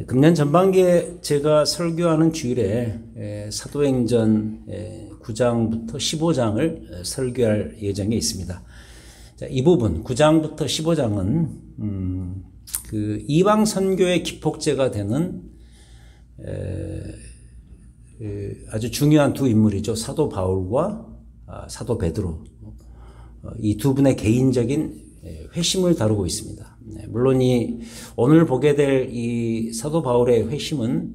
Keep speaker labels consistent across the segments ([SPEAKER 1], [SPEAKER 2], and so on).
[SPEAKER 1] 금년 전반기에 제가 설교하는 주일에 사도행전 9장부터 15장을 설교할 예정에 있습니다. 자, 이 부분 9장부터 15장은 그 이방 선교의 기폭제가 되는 아주 중요한 두 인물이죠. 사도 바울과 사도 베드로, 이 두 분의 개인적인 회심을 다루고 있습니다. 물론 오늘 보게 될 이 사도 바울의 회심은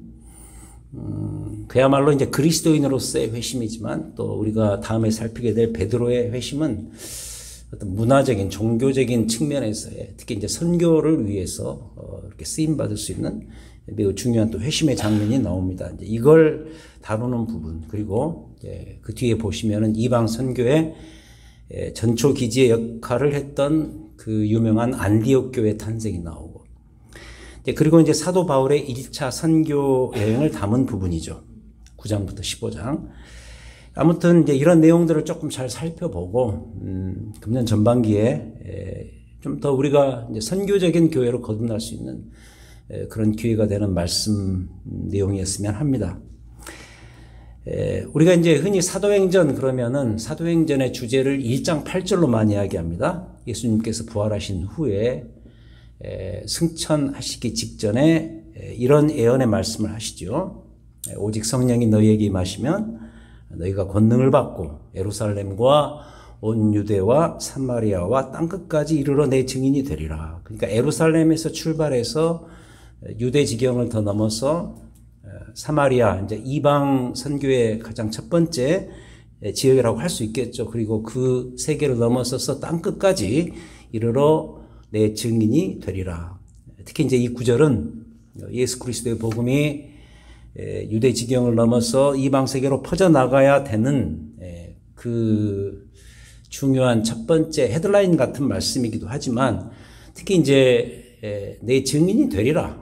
[SPEAKER 1] 그야말로 이제 그리스도인으로서의 회심이지만, 또 우리가 다음에 살피게 될 베드로의 회심은 어떤 문화적인 종교적인 측면에서의, 특히 이제 선교를 위해서 이렇게 쓰임 받을 수 있는 매우 중요한 또 회심의 장면이 나옵니다. 이제 이걸 다루는 부분, 그리고 그 뒤에 보시면은 이방 선교의 전초 기지의 역할을 했던 그 유명한 안디옥 교회 탄생이 나오고, 그리고 이제 사도 바울의 1차 선교 여행을 담은 부분이죠. 9장부터 15장. 아무튼 이제 이런 내용들을 조금 잘 살펴보고, 금년 전반기에 좀 더 우리가 이제 선교적인 교회로 거듭날 수 있는 그런 기회가 되는 말씀 내용이었으면 합니다. 우리가 이제 흔히 사도행전 그러면은 사도행전의 주제를 1장 8절로 많이 이야기합니다. 예수님께서 부활하신 후에 승천하시기 직전에 이런 예언의 말씀을 하시죠. 오직 성령이 너희에게 임하시면 너희가 권능을 받고 예루살렘과 온 유대와 사마리아와 땅끝까지 이르러 내 증인이 되리라. 그러니까 예루살렘에서 출발해서 유대 지경을 더 넘어서 사마리아, 이제 이방 선교의 가장 첫 번째 지역이라고 할 수 있겠죠. 그리고 그 세계를 넘어서서 땅끝까지 이르러 내 증인이 되리라. 특히 이제 이 구절은 예수 그리스도의 복음이 유대 지경을 넘어서 이방 세계로 퍼져나가야 되는 그 중요한 첫 번째 헤드라인 같은 말씀이기도 하지만, 특히 이제 내 증인이 되리라.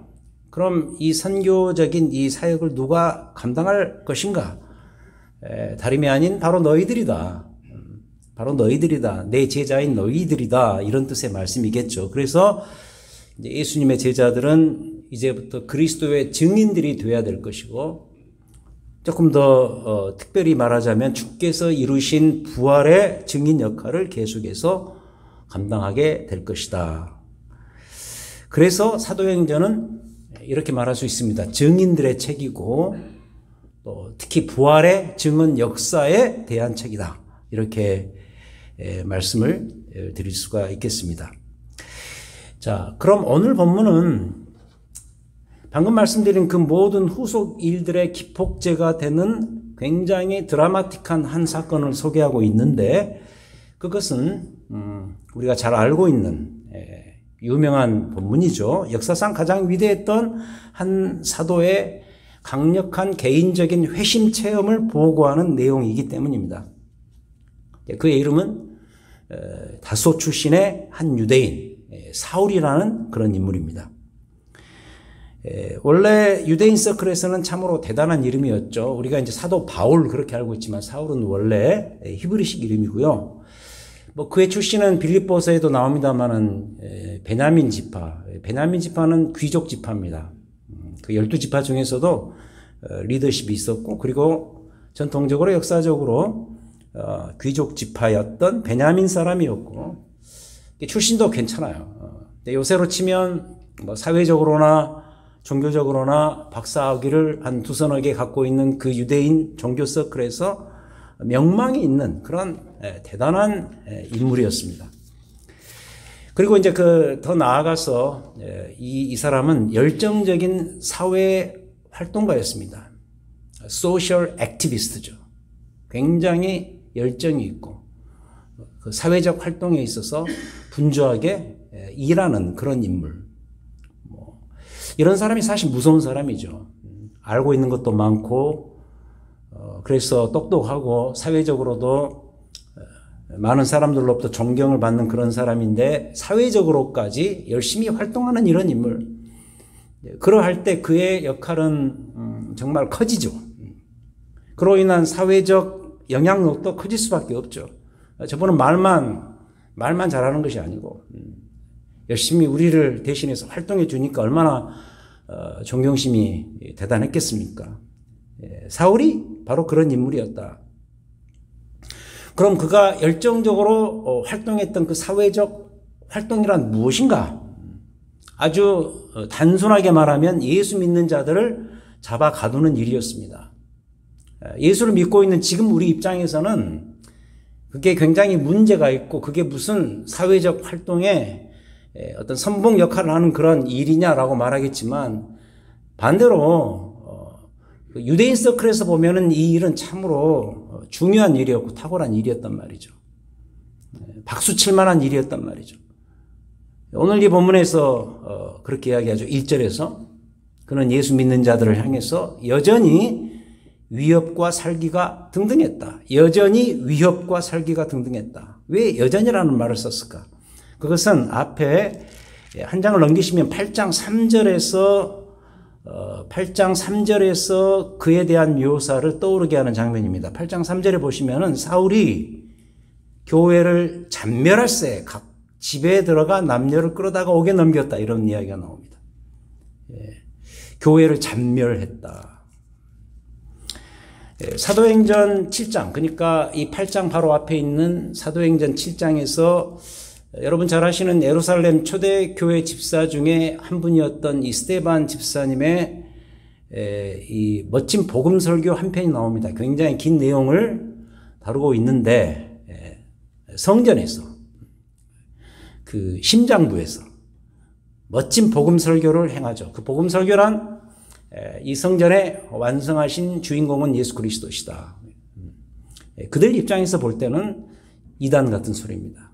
[SPEAKER 1] 그럼 이 선교적인 이 사역을 누가 감당할 것인가? 다름이 아닌 바로 너희들이다. 바로 너희들이다. 내 제자인 너희들이다. 이런 뜻의 말씀이겠죠. 그래서 이제 예수님의 제자들은 이제부터 그리스도의 증인들이 되어야 될 것이고, 조금 더 특별히 말하자면 주께서 이루신 부활의 증인 역할을 계속해서 감당하게 될 것이다. 그래서 사도행전은 이렇게 말할 수 있습니다. 증인들의 책이고, 또 특히 부활의 증언 역사에 대한 책이다. 이렇게 말씀을 드릴 수가 있겠습니다. 자, 그럼 오늘 본문은 방금 말씀드린 그 모든 후속 일들의 기폭제가 되는 굉장히 드라마틱한 한 사건을 소개하고 있는데, 그것은 우리가 잘 알고 있는 유명한 본문이죠. 역사상 가장 위대했던 한 사도의 강력한 개인적인 회심 체험을 보고하는 내용이기 때문입니다. 그의 이름은 다소 출신의 한 유대인 사울이라는 그런 인물입니다. 원래 유대인 서클에서는 참으로 대단한 이름이었죠. 우리가 이제 사도 바울 그렇게 알고 있지만 사울은 원래 히브리식 이름이고요. 뭐 그의 출신은 빌립보서에도 나옵니다만은 베냐민 지파. 베냐민 지파는 귀족 지파입니다. 그 12지파 중에서도 리더십이 있었고, 그리고 전통적으로 역사적으로 귀족 지파였던 베냐민 사람이었고, 출신도 괜찮아요. 요새로 치면 뭐 사회적으로나 종교적으로나 박사학위를 한 두서너 개 갖고 있는 그 유대인 종교 서클에서 명망이 있는 그런 대단한 인물이었습니다. 그리고 이제 더 나아가서 이 사람은 열정적인 사회 활동가였습니다. 소셜 액티비스트죠. 굉장히 열정이 있고 그 사회적 활동에 있어서 분주하게 일하는 그런 인물. 이런 사람이 사실 무서운 사람이죠. 알고 있는 것도 많고, 그래서 똑똑하고 사회적으로도 많은 사람들로부터 존경을 받는 그런 사람인데, 사회적으로까지 열심히 활동하는 이런 인물. 그러할 때 그의 역할은 정말 커지죠. 그로 인한 사회적 영향력도 커질 수밖에 없죠. 저분은 말만 잘하는 것이 아니고 열심히 우리를 대신해서 활동해 주니까 얼마나 존경심이 대단했겠습니까? 사울이 바로 그런 인물이었다. 그럼 그가 열정적으로 활동했던 그 사회적 활동이란 무엇인가? 아주 단순하게 말하면 예수 믿는 자들을 잡아 가두는 일이었습니다. 예수를 믿고 있는 지금 우리 입장에서는 그게 굉장히 문제가 있고 그게 무슨 사회적 활동에 어떤 선봉 역할을 하는 그런 일이냐라고 말하겠지만 반대로 유대인 서클에서 보면은 이 일은 참으로 중요한 일이었고 탁월한 일이었단 말이죠. 박수 칠 만한 일이었단 말이죠. 오늘 이 본문에서 그렇게 이야기하죠. 1절에서 그는 예수 믿는 자들을 향해서 여전히 위협과 살기가 등등했다. 여전히 위협과 살기가 등등했다. 왜 여전히라는 말을 썼을까? 그것은 앞에 한 장을 넘기시면 8장 3절에서 그에 대한 묘사를 떠오르게 하는 장면입니다. 8장 3절에 보시면은 사울이 교회를 잔멸할세 각 집에 들어가 남녀를 끌어다가 옥에 넘겼다 이런 이야기가 나옵니다. 교회를 잔멸했다. 사도행전 7장 그러니까 이 8장 바로 앞에 있는 사도행전 7장에서 여러분 잘 아시는 예루살렘 초대교회 집사 중에 한 분이었던 이 스데반 집사님의 이 멋진 복음 설교 한 편이 나옵니다. 굉장히 긴 내용을 다루고 있는데 성전에서 그 심장부에서 멋진 복음 설교를 행하죠. 그 복음 설교란 이 성전에 완성하신 주인공은 예수 그리스도시다. 그들 입장에서 볼 때는 이단 같은 소리입니다.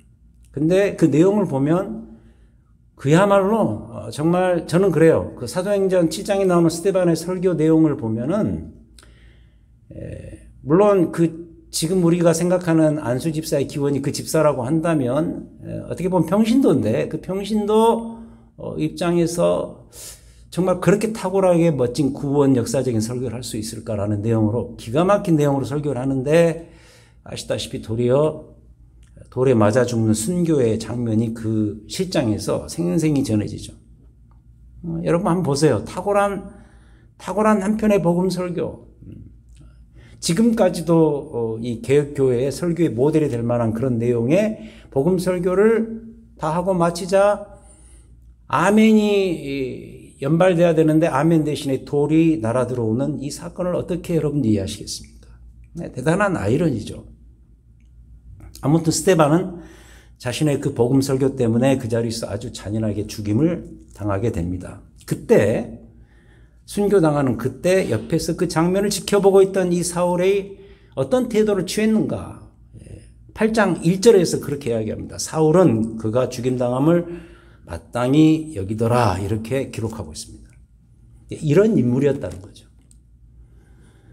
[SPEAKER 1] 근데 그 내용을 보면 그야말로 정말 저는 그래요. 그 사도행전 7장에 나오는 스데반의 설교 내용을 보면은 물론 그 지금 우리가 생각하는 안수 집사의 기원이 그 집사라고 한다면 어떻게 보면 평신도인데 그 평신도 입장에서 정말 그렇게 탁월하게 멋진 구원 역사적인 설교를 할 수 있을까라는 내용으로 기가 막힌 내용으로 설교를 하는데 아시다시피 도리어 돌에 맞아 죽는 순교의 장면이 그 실장에서 생생히 전해지죠. 여러분 한번 보세요. 탁월한 한 편의 복음 설교. 지금까지도 이 개혁교회의 설교의 모델이 될 만한 그런 내용의 복음 설교를 다 하고 마치자 아멘이 연발돼야 되는데 아멘 대신에 돌이 날아 들어오는 이 사건을 어떻게 여러분들이 이해하시겠습니까? 네, 대단한 아이러니죠. 아무튼 스데반은 자신의 그 복음 설교 때문에 그 자리에서 아주 잔인하게 죽임을 당하게 됩니다. 그때 순교당하는 그때 옆에서 그 장면을 지켜보고 있던 이 사울의 어떤 태도를 취했는가? 8장 1절에서 그렇게 이야기합니다. 사울은 그가 죽임당함을 마땅히 여기더라 이렇게 기록하고 있습니다. 이런 인물이었다는 거죠.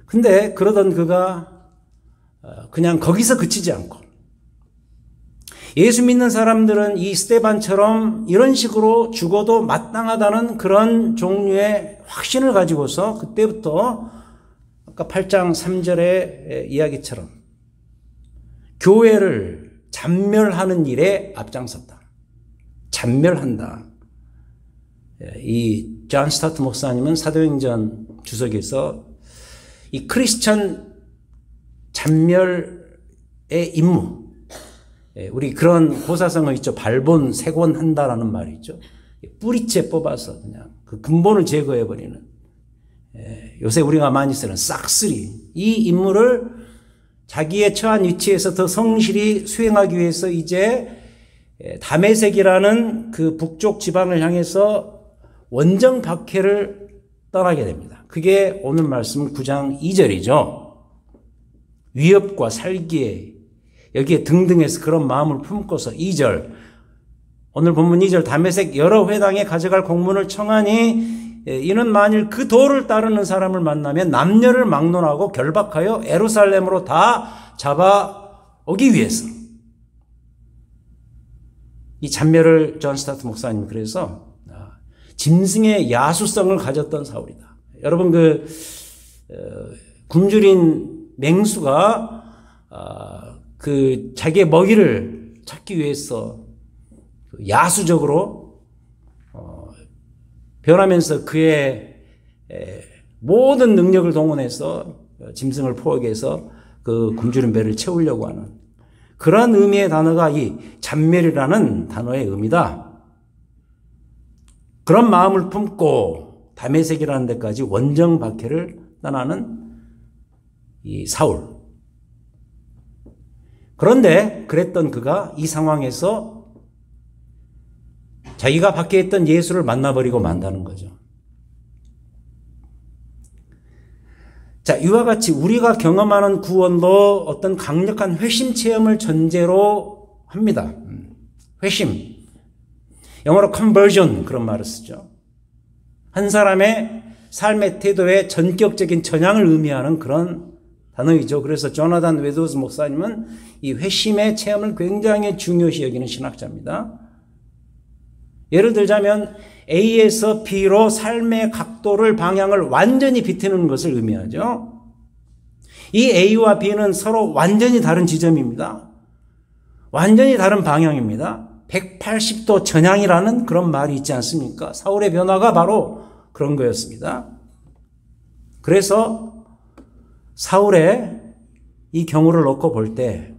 [SPEAKER 1] 근데 그러던 그가 그냥 거기서 그치지 않고 예수 믿는 사람들은 이 스데반처럼 이런 식으로 죽어도 마땅하다는 그런 종류의 확신을 가지고서 그때부터 아까 8장 3절의 이야기처럼 교회를 잔멸하는 일에 앞장섰다. 잔멸한다. 이 존 스타트 목사님은 사도행전 주석에서 이 크리스천 잔멸의 임무 우리 그런 고사성어 있죠. 발본, 세곤한다라는 말이 있죠. 뿌리째 뽑아서 그냥 그 근본을 제거해버리는 요새 우리가 많이 쓰는 싹쓸이 이 임무를 자기의 처한 위치에서 더 성실히 수행하기 위해서 이제 다메섹이라는 그 북쪽 지방을 향해서 원정 박해를 떠나게 됩니다. 그게 오늘 말씀 9장 2절이죠. 위협과 살기에 여기에 등등해서 그런 마음을 품고서 2절 오늘 본문 2절 다메섹 여러 회당에 가져갈 공문을 청하니 이는 만일 그 도를 따르는 사람을 만나면 남녀를 막론하고 결박하여 예루살렘으로 다 잡아오기 위해서 이 잔멸을 존 스타트 목사님 그래서 짐승의 야수성을 가졌던 사울이다. 여러분 그 굶주린 맹수가 그 자기의 먹이를 찾기 위해서 야수적으로 변하면서 그의 모든 능력을 동원해서 짐승을 포획해서 그 굶주린 배를 채우려고 하는 그런 의미의 단어가 이 잠멸이라는 단어의 의미다. 그런 마음을 품고 다메섹이라는 데까지 원정 박해를 떠나는 이 사울. 그런데 그랬던 그가 이 상황에서 자기가 밖에 있던 예수를 만나버리고 만다는 거죠. 자, 이와 같이 우리가 경험하는 구원도 어떤 강력한 회심 체험을 전제로 합니다. 회심. 영어로 conversion 그런 말을 쓰죠. 한 사람의 삶의 태도의 전격적인 전향을 의미하는 그런 단어이죠. 그래서 조나단 웨도스 목사님은 이 회심의 체험을 굉장히 중요시 여기는 신학자입니다. 예를 들자면 A에서 B로 삶의 각도를 방향을 완전히 비트는 것을 의미하죠. 이 A와 B는 서로 완전히 다른 지점입니다. 완전히 다른 방향입니다. 180도 전향이라는 그런 말이 있지 않습니까? 사울의 변화가 바로 그런 거였습니다. 그래서 사울의 이 경우를 놓고 볼 때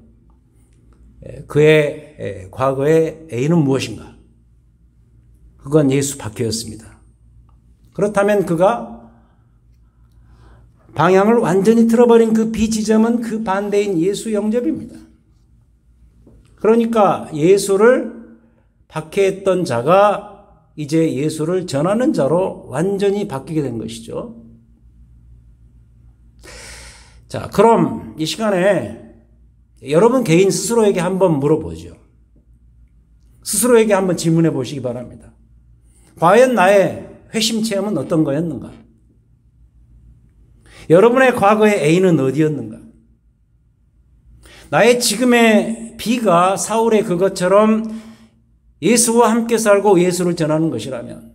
[SPEAKER 1] 그의 과거의 A는 무엇인가? 그건 예수 밖이었습니다. 그렇다면 그가 방향을 완전히 틀어버린 그 B 지점은 그 반대인 예수 영접입니다. 그러니까 예수를 박해했던 자가 이제 예수를 전하는 자로 완전히 바뀌게 된 것이죠. 자, 그럼 이 시간에 여러분 개인 스스로에게 한번 물어보죠. 스스로에게 한번 질문해 보시기 바랍니다. 과연 나의 회심 체험은 어떤 거였는가? 여러분의 과거의 A는 어디였는가? 나의 지금의 B가 사울의 그것처럼 예수와 함께 살고 예수를 전하는 것이라면,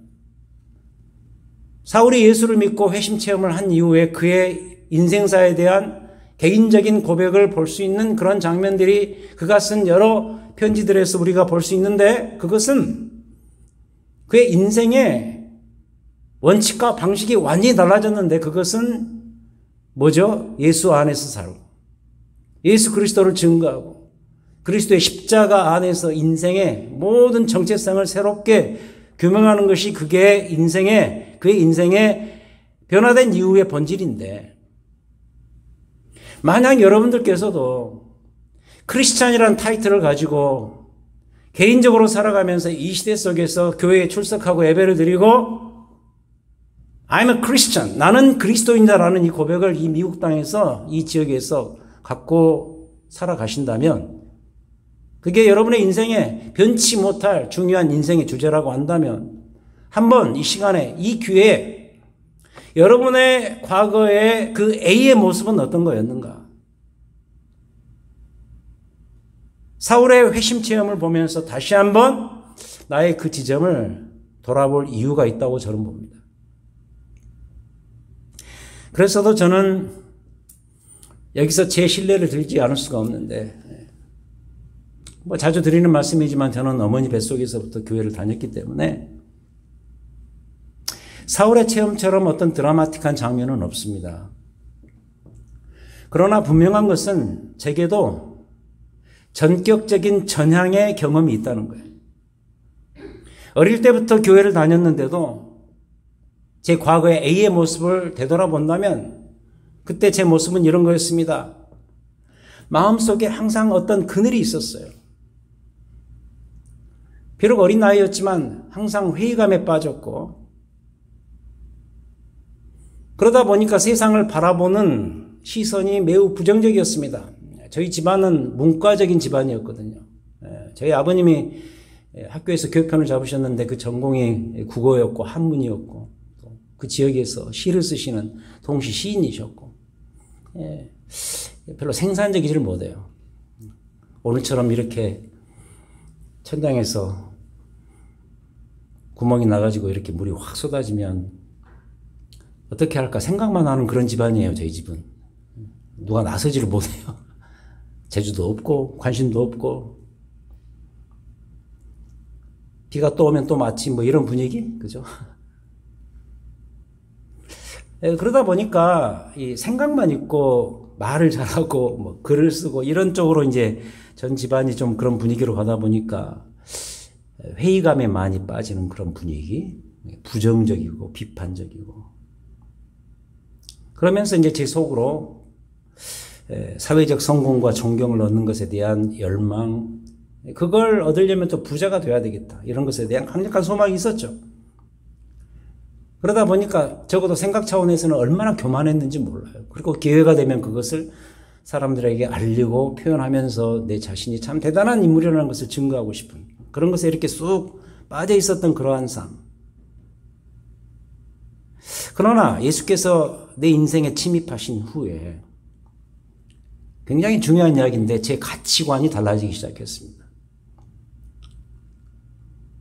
[SPEAKER 1] 사울이 예수를 믿고 회심 체험을 한 이후에 그의 인생사에 대한 개인적인 고백을 볼 수 있는 그런 장면들이 그가 쓴 여러 편지들에서 우리가 볼 수 있는데, 그것은 그의 인생의 원칙과 방식이 완전히 달라졌는데, 그것은 뭐죠? 예수 안에서 살고 예수 그리스도를 증거하고 그리스도의 십자가 안에서 인생의 모든 정체성을 새롭게 규명하는 것이 그의 인생의 변화된 이유의 본질인데, 만약 여러분들께서도 크리스찬이라는 타이틀을 가지고 개인적으로 살아가면서 이 시대 속에서 교회에 출석하고 예배를 드리고 I'm a Christian, 나는 그리스도인다라는 이 고백을 이 미국 땅에서 이 지역에서 갖고 살아가신다면, 그게 여러분의 인생에 변치 못할 중요한 인생의 주제라고 한다면, 한번 이 시간에 이 기회에 여러분의 과거의 그 A의 모습은 어떤 거였는가? 사울의 회심 체험을 보면서 다시 한번 나의 그 지점을 돌아볼 이유가 있다고 저는 봅니다. 그래서도 저는 여기서 제 신뢰를 들지 않을 수가 없는데, 뭐 자주 드리는 말씀이지만 저는 어머니 뱃속에서부터 교회를 다녔기 때문에 사울의 체험처럼 어떤 드라마틱한 장면은 없습니다. 그러나 분명한 것은 제게도 전격적인 전향의 경험이 있다는 거예요. 어릴 때부터 교회를 다녔는데도 제 과거의 A의 모습을 되돌아본다면 그때 제 모습은 이런 거였습니다. 마음속에 항상 어떤 그늘이 있었어요. 비록 어린 나이였지만 항상 회의감에 빠졌고, 그러다 보니까 세상을 바라보는 시선이 매우 부정적이었습니다. 저희 집안은 문과적인 집안이었거든요. 저희 아버님이 학교에서 교육편을 잡으셨는데 그 전공이 국어였고 한문이었고, 그 지역에서 시를 쓰시는 동시 시인이셨고, 별로 생산적이지를 못해요. 오늘처럼 이렇게 천장에서 구멍이 나가지고 이렇게 물이 확 쏟아지면 어떻게 할까 생각만 하는 그런 집안이에요, 저희 집은. 누가 나서지를 못해요. 재주도 없고 관심도 없고, 비가 또 오면 또 마치 뭐 이런 분위기? 그죠? 그러다 보니까 이 생각만 있고 말을 잘하고 뭐 글을 쓰고 이런 쪽으로 이제 전 집안이 좀 그런 분위기로 가다 보니까 회의감에 많이 빠지는 그런 분위기, 부정적이고 비판적이고, 그러면서 이제 제 속으로 사회적 성공과 존경을 얻는 것에 대한 열망, 그걸 얻으려면 또 부자가 돼야 되겠다, 이런 것에 대한 강력한 소망이 있었죠. 그러다 보니까 적어도 생각 차원에서는 얼마나 교만했는지 몰라요. 그리고 기회가 되면 그것을 사람들에게 알리고 표현하면서 내 자신이 참 대단한 인물이라는 것을 증거하고 싶은 그런 것에 이렇게 쑥 빠져 있었던 그러한 삶. 그러나 예수께서 내 인생에 침입하신 후에 굉장히 중요한 이야기인데 제 가치관이 달라지기 시작했습니다.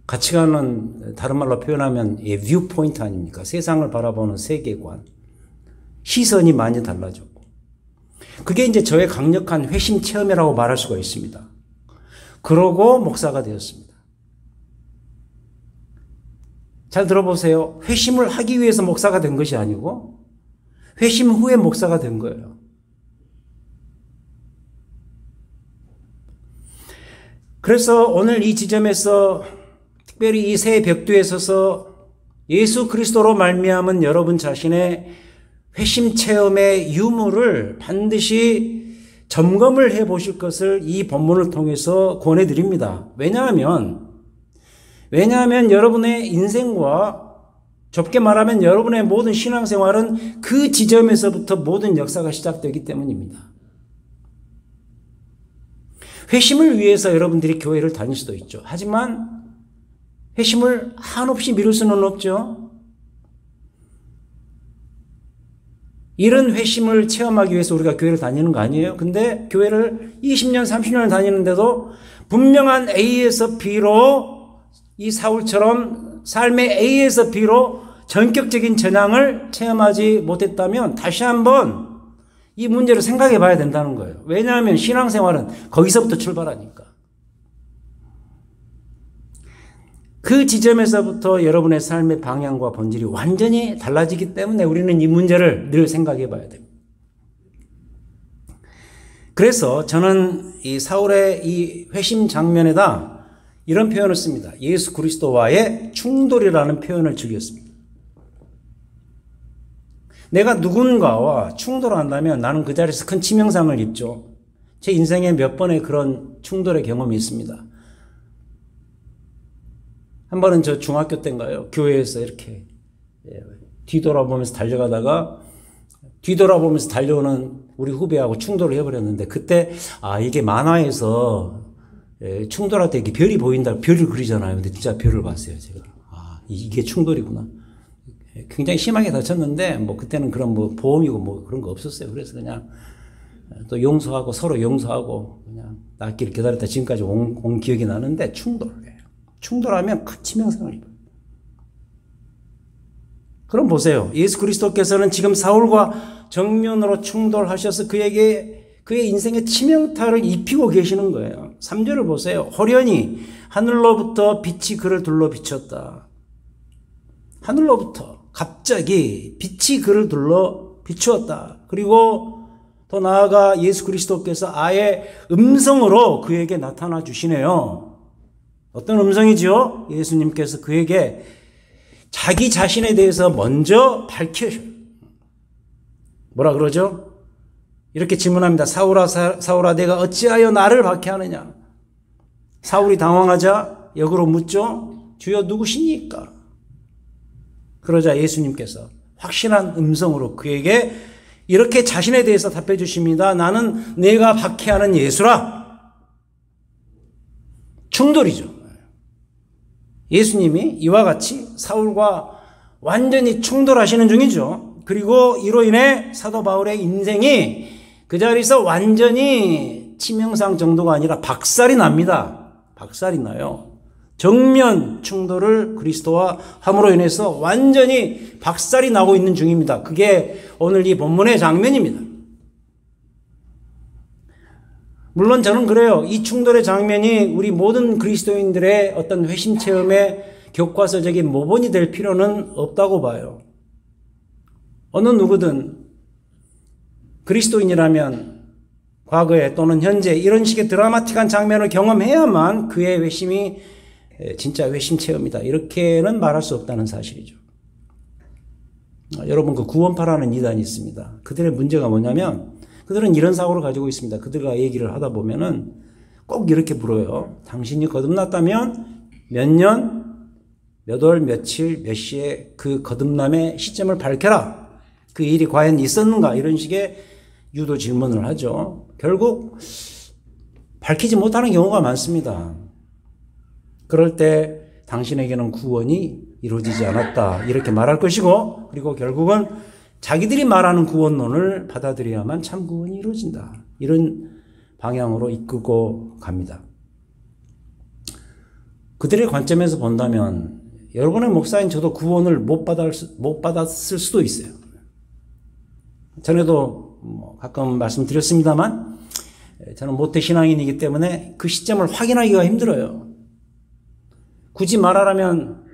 [SPEAKER 1] 가치관은 다른 말로 표현하면 뷰포인트 아닙니까? 세상을 바라보는 세계관, 시선이 많이 달라졌고, 그게 이제 저의 강력한 회심 체험이라고 말할 수가 있습니다. 그러고 목사가 되었습니다. 잘 들어보세요. 회심을 하기 위해서 목사가 된 것이 아니고 회심 후에 목사가 된 거예요. 그래서 오늘 이 지점에서 특별히 이 새 벽두에 서서 예수 그리스도로 말미암은 여러분 자신의 회심 체험의 유무를 반드시 점검을 해보실 것을 이 본문을 통해서 권해드립니다. 왜냐하면 여러분의 인생과 좁게 말하면 여러분의 모든 신앙생활은 그 지점에서부터 모든 역사가 시작되기 때문입니다. 회심을 위해서 여러분들이 교회를 다닐 수도 있죠. 하지만 회심을 한없이 미룰 수는 없죠. 이런 회심을 체험하기 위해서 우리가 교회를 다니는 거 아니에요? 근데 교회를 20년, 30년을 다니는데도 분명한 A에서 B로 이 사울처럼 삶의 A에서 B로 전격적인 전향을 체험하지 못했다면 다시 한번 이 문제를 생각해 봐야 된다는 거예요. 왜냐하면 신앙생활은 거기서부터 출발하니까. 그 지점에서부터 여러분의 삶의 방향과 본질이 완전히 달라지기 때문에 우리는 이 문제를 늘 생각해 봐야 됩니다. 그래서 저는 이 사울의 이 회심 장면에다 이런 표현을 씁니다. 예수 그리스도와의 충돌이라는 표현을 즐겼습니다. 내가 누군가와 충돌한다면 나는 그 자리에서 큰 치명상을 입죠. 제 인생에 몇 번의 그런 충돌의 경험이 있습니다. 한 번은 저 중학교 때인가요? 교회에서 이렇게 뒤돌아보면서 달려가다가 뒤돌아보면서 달려오는 우리 후배하고 충돌을 해버렸는데, 그때 이게 만화에서 충돌할 때 이렇게 별이 보인다, 별을 그리잖아요. 근데 진짜 별을 봤어요, 제가. 이게 충돌이구나. 굉장히 심하게 다쳤는데 뭐 그때는 그런 뭐 보험이고 뭐 그런 거 없었어요. 그래서 그냥 또 용서하고 서로 용서하고 그냥 낫기를 기다렸다 지금까지 온 기억이 나는데, 충돌하면 큰 치명상을 입어요. 그럼 보세요. 예수 그리스도께서는 지금 사울과 정면으로 충돌하셔서 그의 인생의 치명타를 입히고 계시는 거예요. 3절을 보세요. 호련히 하늘로부터 빛이 그를 둘러 비쳤다. 하늘로부터 갑자기 빛이 그를 둘러 비추었다. 그리고 더 나아가 예수 그리스도께서 아예 음성으로 그에게 나타나 주시네요. 어떤 음성이죠? 예수님께서 그에게 자기 자신에 대해서 먼저 밝혀줘요. 뭐라 그러죠? 이렇게 질문합니다. 사울아 내가 어찌하여 나를 박해하느냐? 사울이 당황하자 역으로 묻죠. 주여 누구시니까? 그러자 예수님께서 확실한 음성으로 그에게 이렇게 자신에 대해서 답해 주십니다. 나는 내가 박해하는 예수라. 충돌이죠. 예수님이 이와 같이 사울과 완전히 충돌하시는 중이죠. 그리고 이로 인해 사도 바울의 인생이 그 자리에서 완전히 치명상 정도가 아니라 박살이 납니다. 박살이 나요. 정면 충돌을 그리스도와 함으로 인해서 완전히 박살이 나고 있는 중입니다. 그게 오늘 이 본문의 장면입니다. 물론 저는 그래요. 이 충돌의 장면이 우리 모든 그리스도인들의 어떤 회심 체험의 교과서적인 모본이 될 필요는 없다고 봐요. 어느 누구든 그리스도인이라면 과거에 또는 현재 이런 식의 드라마틱한 장면을 경험해야만 그의 회심이 진짜 회심 체험이다. 이렇게는 말할 수 없다는 사실이죠. 여러분, 그 구원파라는 이단이 있습니다. 그들의 문제가 뭐냐면 그들은 이런 사고를 가지고 있습니다. 그들과 얘기를 하다 보면은 꼭 이렇게 물어요. 당신이 거듭났다면 몇 년, 몇 월, 며칠, 몇 시에 그 거듭남의 시점을 밝혀라. 그 일이 과연 있었는가? 이런 식의 유도 질문을 하죠. 결국 밝히지 못하는 경우가 많습니다. 그럴 때 당신에게는 구원이 이루어지지 않았다. 이렇게 말할 것이고, 그리고 결국은 자기들이 말하는 구원론을 받아들여야만 참 구원이 이루어진다. 이런 방향으로 이끌고 갑니다. 그들의 관점에서 본다면 여러분의 목사인 저도 구원을 못 받았을 수도 있어요. 전에도 가끔 말씀드렸습니다만 저는 모태신앙인이기 때문에 그 시점을 확인하기가 힘들어요. 굳이 말하라면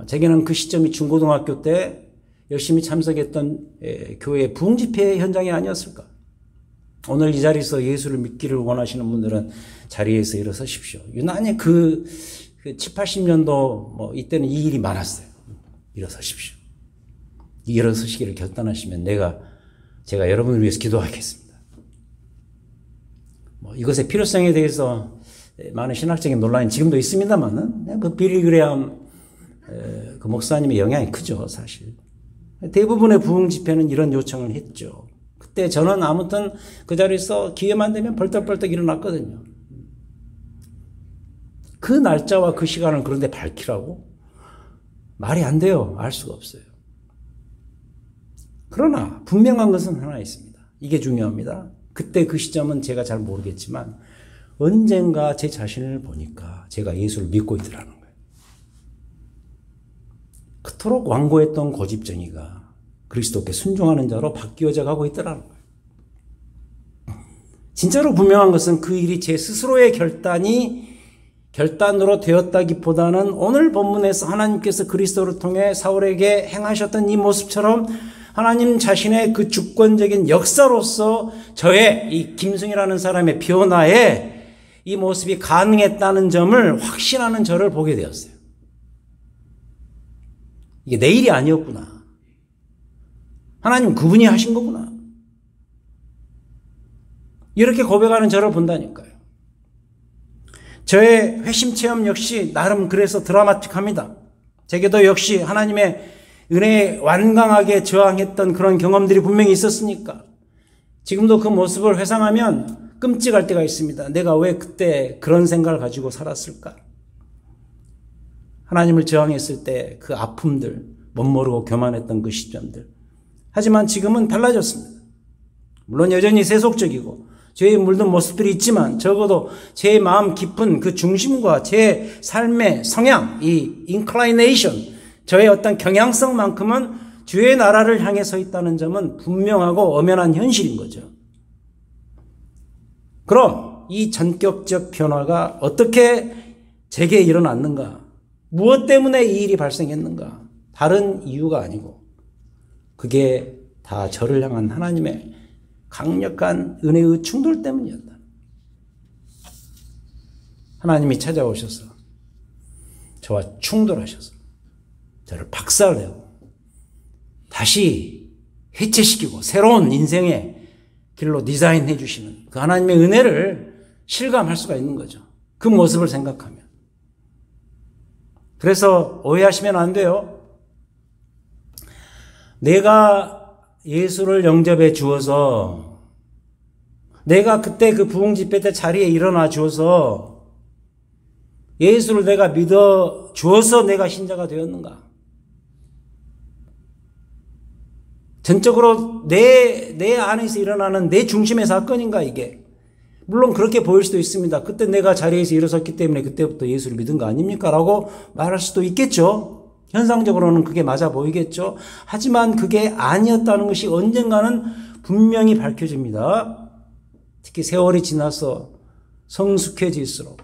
[SPEAKER 1] 제게는 그 시점이 중고등학교 때 열심히 참석했던 교회 부흥집회 현장이 아니었을까. 오늘 이 자리에서 예수를 믿기를 원하시는 분들은 자리에서 일어서십시오. 유난히 그 7, 80년도 이때는 이 일이 많았어요. 일어서십시오. 일어서시기를 결단하시면 제가 여러분을 위해서 기도하겠습니다. 이것의 필요성에 대해서 많은 신학적인 논란이 지금도 있습니다만은 그 빌리 그레함 그 목사님의 영향이 크죠, 사실. 대부분의 부흥 집회는 이런 요청을 했죠. 그때 저는 아무튼 그 자리에서 기회만 되면 벌떡벌떡 일어났거든요. 그 날짜와 그 시간을 그런데 밝히라고? 말이 안 돼요. 알 수가 없어요. 그러나 분명한 것은 하나 있습니다. 이게 중요합니다. 그때 그 시점은 제가 잘 모르겠지만 언젠가 제 자신을 보니까 제가 예수를 믿고 있더라는 거예요. 그토록 완고했던 고집쟁이가 그리스도께 순종하는 자로 바뀌어져 가고 있더라는 거예요. 진짜로 분명한 것은 그 일이 제 스스로의 결단으로 되었다기보다는 오늘 본문에서 하나님께서 그리스도를 통해 사울에게 행하셨던 이 모습처럼 하나님 자신의 그 주권적인 역사로서 저의 이 김승이라는 사람의 변화에 이 모습이 가능했다는 점을 확신하는 저를 보게 되었어요. 이게 내 일이 아니었구나. 하나님 그분이 하신 거구나. 이렇게 고백하는 저를 본다니까요. 저의 회심 체험 역시 나름 그래서 드라마틱합니다. 제게도 역시 하나님의 은혜에 완강하게 저항했던 그런 경험들이 분명히 있었으니까 지금도 그 모습을 회상하면 끔찍할 때가 있습니다. 내가 왜 그때 그런 생각을 가지고 살았을까? 하나님을 저항했을 때 그 아픔들, 못 모르고 교만했던 그 시점들. 하지만 지금은 달라졌습니다. 물론 여전히 세속적이고 죄에 물든 모습들이 있지만 적어도 제 마음 깊은 그 중심과 제 삶의 성향, 이 inclination, 저의 어떤 경향성만큼은 주의 나라를 향해 서 있다는 점은 분명하고 엄연한 현실인 거죠. 그럼 이 전격적 변화가 어떻게 제게 일어났는가? 무엇 때문에 이 일이 발생했는가? 다른 이유가 아니고 그게 다 저를 향한 하나님의 강력한 은혜의 충돌 때문이었다. 하나님이 찾아오셔서 저와 충돌하셔서 저를 박살내고 다시 해체시키고 새로운 인생의 길로 디자인해 주시는 그 하나님의 은혜를 실감할 수가 있는 거죠. 그 모습을 생각하면. 그래서 오해하시면 안 돼요. 내가 예수를 영접해 주어서 내가 그때 그 부흥 집회 때 자리에 일어나 주어서 예수를 내가 믿어 주어서 내가 신자가 되었는가? 전적으로 내 안에서 일어나는 내 중심의 사건인가 이게? 물론 그렇게 보일 수도 있습니다. 그때 내가 자리에서 일어섰기 때문에 그때부터 예수를 믿은 거 아닙니까? 라고 말할 수도 있겠죠. 현상적으로는 그게 맞아 보이겠죠. 하지만 그게 아니었다는 것이 언젠가는 분명히 밝혀집니다. 특히 세월이 지나서 성숙해질수록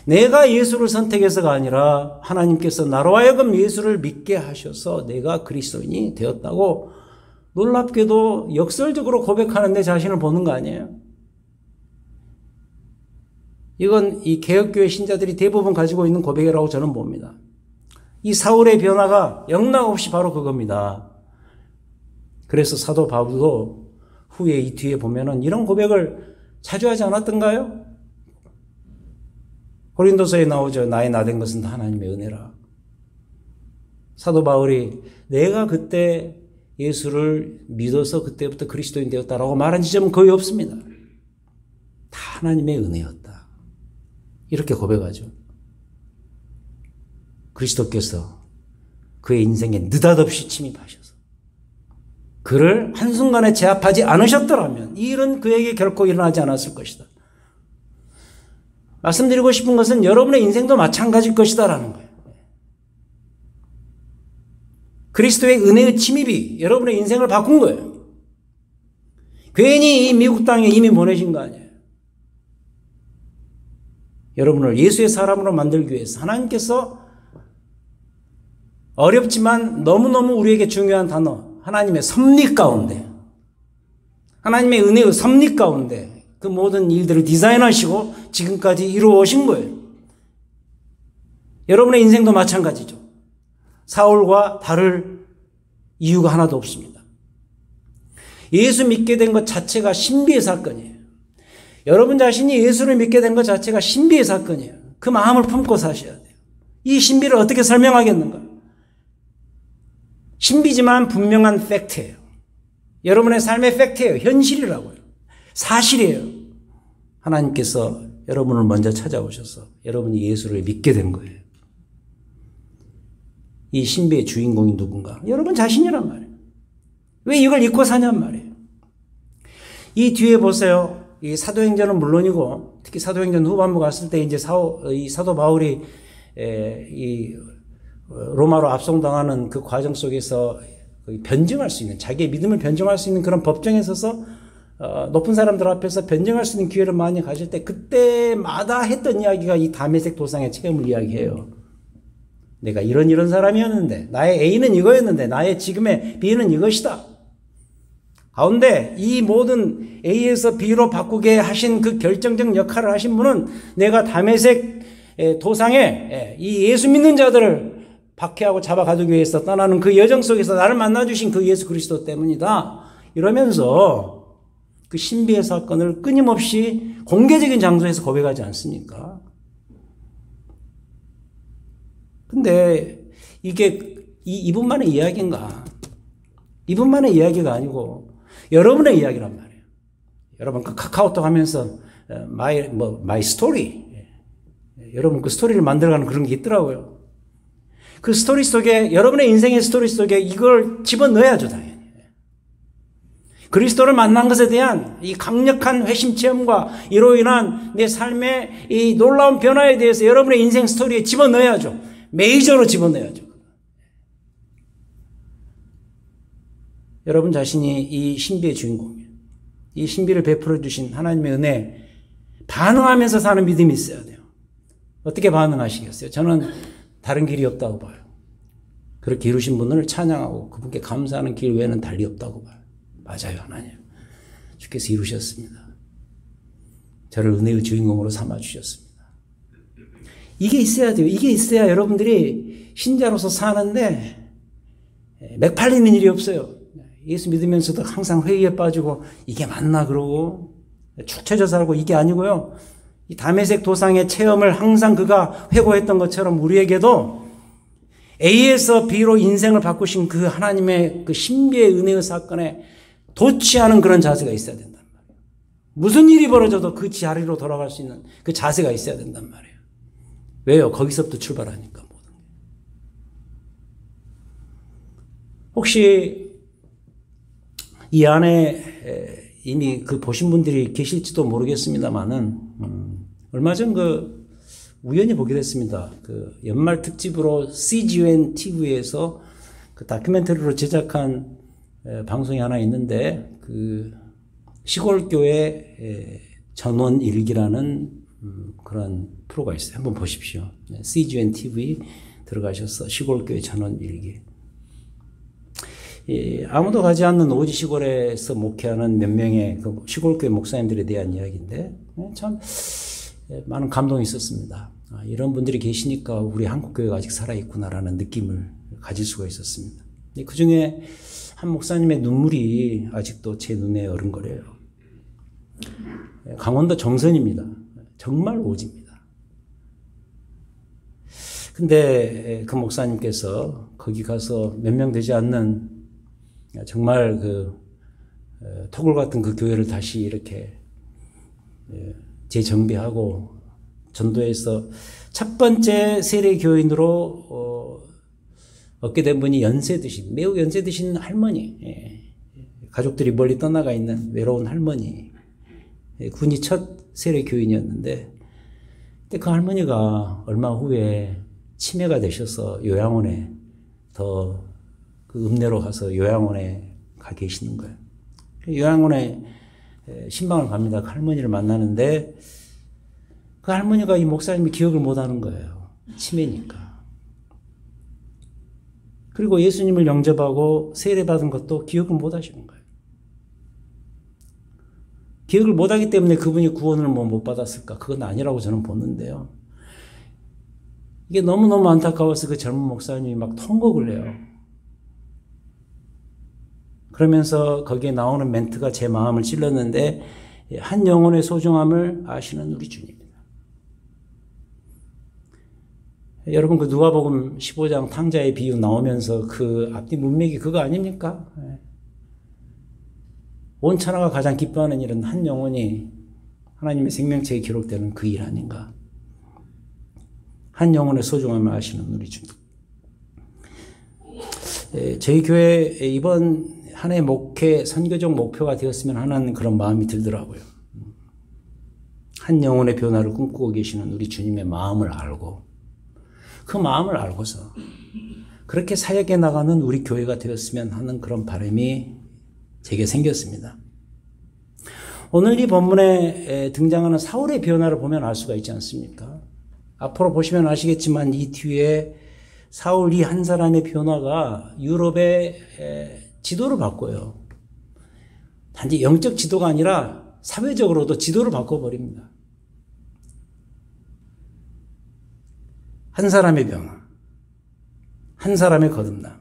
[SPEAKER 1] 내가 예수를 선택해서가 아니라 하나님께서 나로 하여금 예수를 믿게 하셔서 내가 그리스도인이 되었다고 놀랍게도 역설적으로 고백하는 내 자신을 보는 거 아니에요? 이건 이 개혁교회 신자들이 대부분 가지고 있는 고백이라고 저는 봅니다. 이 사울의 변화가 영락없이 바로 그겁니다. 그래서 사도 바울도 후에 이 뒤에 보면은 이런 고백을 자주 하지 않았던가요? 고린도서에 나오죠. 나의 나된 것은 다 하나님의 은혜라. 사도 바울이 내가 그때 예수를 믿어서 그때부터 그리스도인 되었다라고 말한 지점은 거의 없습니다. 다 하나님의 은혜였다. 이렇게 고백하죠. 그리스도께서 그의 인생에 느닷없이 침입하셔서 그를 한순간에 제압하지 않으셨더라면 이 일은 그에게 결코 일어나지 않았을 것이다. 말씀드리고 싶은 것은 여러분의 인생도 마찬가지일 것이다라는 거예요. 그리스도의 은혜의 침입이 여러분의 인생을 바꾼 거예요. 괜히 이 미국 땅에 이미 보내신 거 아니에요. 여러분을 예수의 사람으로 만들기 위해서 하나님께서 어렵지만 너무너무 우리에게 중요한 단어, 하나님의 섭리 가운데, 하나님의 은혜의 섭리 가운데 그 모든 일들을 디자인하시고 지금까지 이루어 오신 거예요. 여러분의 인생도 마찬가지죠. 사울과 다를 이유가 하나도 없습니다. 예수 믿게 된 것 자체가 신비의 사건이에요. 여러분 자신이 예수를 믿게 된 것 자체가 신비의 사건이에요. 그 마음을 품고 사셔야 돼요. 이 신비를 어떻게 설명하겠는가? 신비지만 분명한 팩트예요. 여러분의 삶의 팩트예요. 현실이라고요. 사실이에요. 하나님께서 여러분을 먼저 찾아오셔서 여러분이 예수를 믿게 된 거예요. 이 신비의 주인공이 누군가? 여러분 자신이란 말이에요. 왜 이걸 잊고 사냔 말이에요. 이 뒤에 보세요. 이 사도행전은 물론이고 특히 사도행전 후반부 갔을 때 이제 이 사도 바울이 이 로마로 압송당하는 그 과정 속에서 변증할 수 있는, 자기의 믿음을 변증할 수 있는 그런 법정에 서서 높은 사람들 앞에서 변증할 수 있는 기회를 많이 가질 때 그때마다 했던 이야기가 이 다메섹 도상의 체험을 이야기해요. 내가 이런 사람이었는데, 나의 A는 이거였는데, 나의 지금의 B는 이것이다. 가운데 이 모든 A에서 B로 바꾸게 하신 그 결정적 역할을 하신 분은 내가 다메섹 도상에 이 예수 믿는 자들을 박해하고 잡아가두기 위해서 떠나는 그 여정 속에서 나를 만나주신 그 예수 그리스도 때문이다. 이러면서 그 신비의 사건을 끊임없이 공개적인 장소에서 고백하지 않습니까? 근데 이게 이분만의 이야기인가? 이분만의 이야기가 아니고 여러분의 이야기란 말이에요. 여러분 그 카카오톡 하면서 my story. 여러분 그 스토리를 만들어가는 그런 게 있더라고요. 그 스토리 속에, 여러분의 인생의 스토리 속에 이걸 집어넣어야죠, 당연히. 그리스도를 만난 것에 대한 이 강력한 회심 체험과 이로 인한 내 삶의 이 놀라운 변화에 대해서 여러분의 인생 스토리에 집어넣어야죠. 메이저로 집어넣어야죠. 여러분 자신이 이 신비의 주인공이에요. 이 신비를 베풀어 주신 하나님의 은혜 반응하면서 사는 믿음이 있어야 돼요. 어떻게 반응하시겠어요? 저는 다른 길이 없다고 봐요. 그렇게 이루신 분을 찬양하고 그분께 감사하는 길 외에는 달리 없다고 봐요. 맞아요, 하나님. 주께서 이루셨습니다. 저를 은혜의 주인공으로 삼아주셨습니다. 이게 있어야 돼요. 이게 있어야 여러분들이 신자로서 사는데 맥팔리는 일이 없어요. 예수 믿으면서도 항상 회의에 빠지고 이게 맞나 그러고 축 처져 살고 이게 아니고요. 이 다메섹 도상의 체험을 항상 그가 회고했던 것처럼 우리에게도 A에서 B로 인생을 바꾸신 그 하나님의 그 신비의 은혜의 사건에 도취하는 그런 자세가 있어야 된단 말이에요. 무슨 일이 벌어져도 그 자리로 돌아갈 수 있는 그 자세가 있어야 된단 말이에요. 왜요? 거기서부터 출발하니까 모든 게. 혹시 이 안에 이미 그 보신 분들이 계실지도 모르겠습니다만은 얼마 전 그 우연히 보게 됐습니다. 그 연말 특집으로 CGN TV에서 그 다큐멘터리로 제작한 방송이 하나 있는데 그 시골 교회 전원 일기라는 그런 프로가 있어요. 한번 보십시오. CGN TV 들어가셔서 시골교회 전원 일기. 아무도 가지 않는 오지 시골에서 목회하는 몇 명의 그 시골교회 목사님들에 대한 이야기인데 참 많은 감동이 있었습니다. 이런 분들이 계시니까 우리 한국교회가 아직 살아있구나라는 느낌을 가질 수가 있었습니다. 그 중에 한 목사님의 눈물이 아직도 제 눈에 어른거려요. 강원도 정선입니다. 정말 오지입니다. 근데 그 목사님께서 거기 가서 몇 명 되지 않는 정말 그 토굴 같은 그 교회를 다시 이렇게 재정비하고 전도해서 첫 번째 세례 교인으로 얻게 된 분이 매우 연세 드신 할머니, 가족들이 멀리 떠나가 있는 외로운 할머니, 그분이 첫 세례 교인이었는데, 근데 그 할머니가 얼마 후에 치매가 되셔서 요양원에 그 읍내로 가서 요양원에 가 계시는 거예요. 요양원에 신방을 갑니다. 그 할머니를 만나는데 그 할머니가 이 목사님이 기억을 못 하는 거예요. 치매니까. 그리고 예수님을 영접하고 세례받은 것도 기억을 못 하시는 거예요. 기억을 못 하기 때문에 그분이 구원을 못 받았을까? 그건 아니라고 저는 보는데요. 이게 너무너무 안타까워서 그 젊은 목사님이 막 통곡을 해요. 그러면서 거기에 나오는 멘트가 제 마음을 찔렀는데, 한 영혼의 소중함을 아시는 우리 주님입니다. 여러분, 그 누가복음 15장 탕자의 비유 나오면서 그 앞뒤 문맥이 그거 아닙니까? 온 천하가 가장 기뻐하는 일은 한 영혼이 하나님의 생명체에 기록되는 그 일 아닌가? 한 영혼의 소중함을 아시는 우리 주님. 저희 교회 이번 한 해 목회 선교적 목표가 되었으면 하는 그런 마음이 들더라고요. 한 영혼의 변화를 꿈꾸고 계시는 우리 주님의 마음을 알고, 그 마음을 알고서 그렇게 사역해 나가는 우리 교회가 되었으면 하는 그런 바람이 제게 생겼습니다. 오늘 이 본문에 등장하는 사울의 변화를 보면 알 수가 있지 않습니까? 앞으로 보시면 아시겠지만 이 뒤에 사울 이 한 사람의 변화가 유럽의 지도를 바꿔요. 단지 영적 지도가 아니라 사회적으로도 지도를 바꿔버립니다. 한 사람의 변화, 한 사람의 거듭남,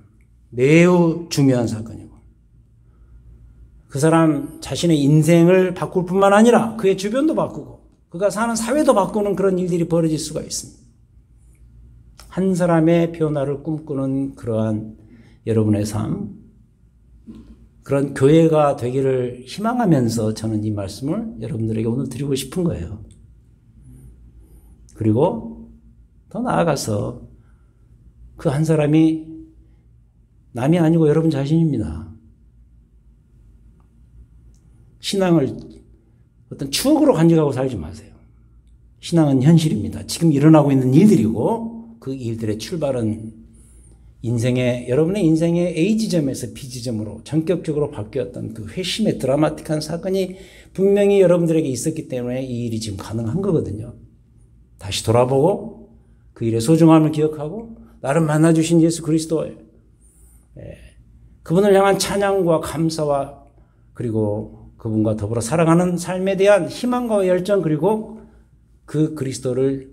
[SPEAKER 1] 매우 중요한 사건이고, 그 사람 자신의 인생을 바꿀 뿐만 아니라 그의 주변도 바꾸고 그가 사는 사회도 바꾸는 그런 일들이 벌어질 수가 있습니다. 한 사람의 변화를 꿈꾸는 그러한 여러분의 삶, 그런 교회가 되기를 희망하면서 저는 이 말씀을 여러분들에게 오늘 드리고 싶은 거예요. 그리고 더 나아가서 그 한 사람이 남이 아니고 여러분 자신입니다. 신앙을 어떤 추억으로 간직하고 살지 마세요. 신앙은 현실입니다. 지금 일어나고 있는 일들이고 그 일들의 출발은 여러분의 인생의 A 지점에서 B 지점으로 전격적으로 바뀌었던 그 회심의 드라마틱한 사건이 분명히 여러분들에게 있었기 때문에 이 일이 지금 가능한 거거든요. 다시 돌아보고 그 일의 소중함을 기억하고 나를 만나주신 예수 그리스도예요. 그분을 향한 찬양과 감사와 그리고 그분과 더불어 살아가는 삶에 대한 희망과 열정, 그리고 그 그리스도를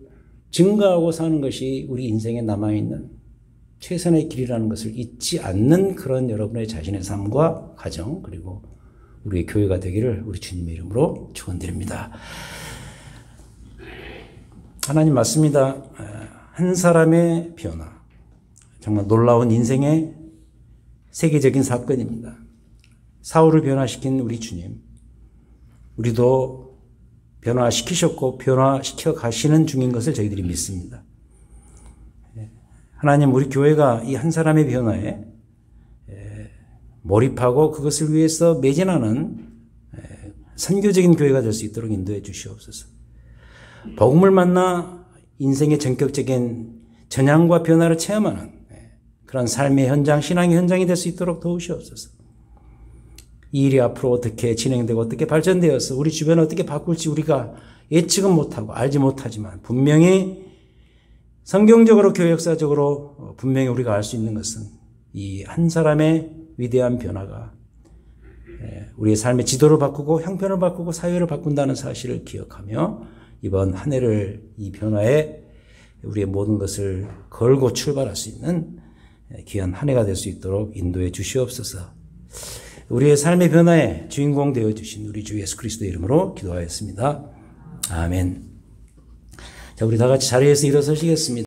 [SPEAKER 1] 증거하고 사는 것이 우리 인생에 남아있는 최선의 길이라는 것을 잊지 않는 그런 여러분의 자신의 삶과 가정, 그리고 우리의 교회가 되기를 우리 주님의 이름으로 축원드립니다. 하나님 맞습니다. 한 사람의 변화, 정말 놀라운 인생의 세계적인 사건입니다. 사울을 변화시킨 우리 주님, 우리도 변화시키셨고 변화시켜 가시는 중인 것을 저희들이 믿습니다. 하나님, 우리 교회가 이 한 사람의 변화에 몰입하고 그것을 위해서 매진하는 선교적인 교회가 될 수 있도록 인도해 주시옵소서. 복음을 만나 인생의 전격적인 전향과 변화를 체험하는 그런 삶의 현장, 신앙의 현장이 될 수 있도록 도우시옵소서. 이 일이 앞으로 어떻게 진행되고 어떻게 발전되어서 우리 주변을 어떻게 바꿀지 우리가 예측은 못하고 알지 못하지만 분명히 성경적으로 교회 역사적으로 분명히 우리가 알 수 있는 것은 이 한 사람의 위대한 변화가 우리의 삶의 지도를 바꾸고 형편을 바꾸고 사회를 바꾼다는 사실을 기억하며 이번 한 해를 이 변화에 우리의 모든 것을 걸고 출발할 수 있는 귀한 한 해가 될 수 있도록 인도해 주시옵소서. 우리의 삶의 변화에 주인공 되어 주신 우리 주 예수 그리스도의 이름으로 기도하였습니다. 아멘. 자, 우리 다 같이 자리에서 일어서시겠습니다.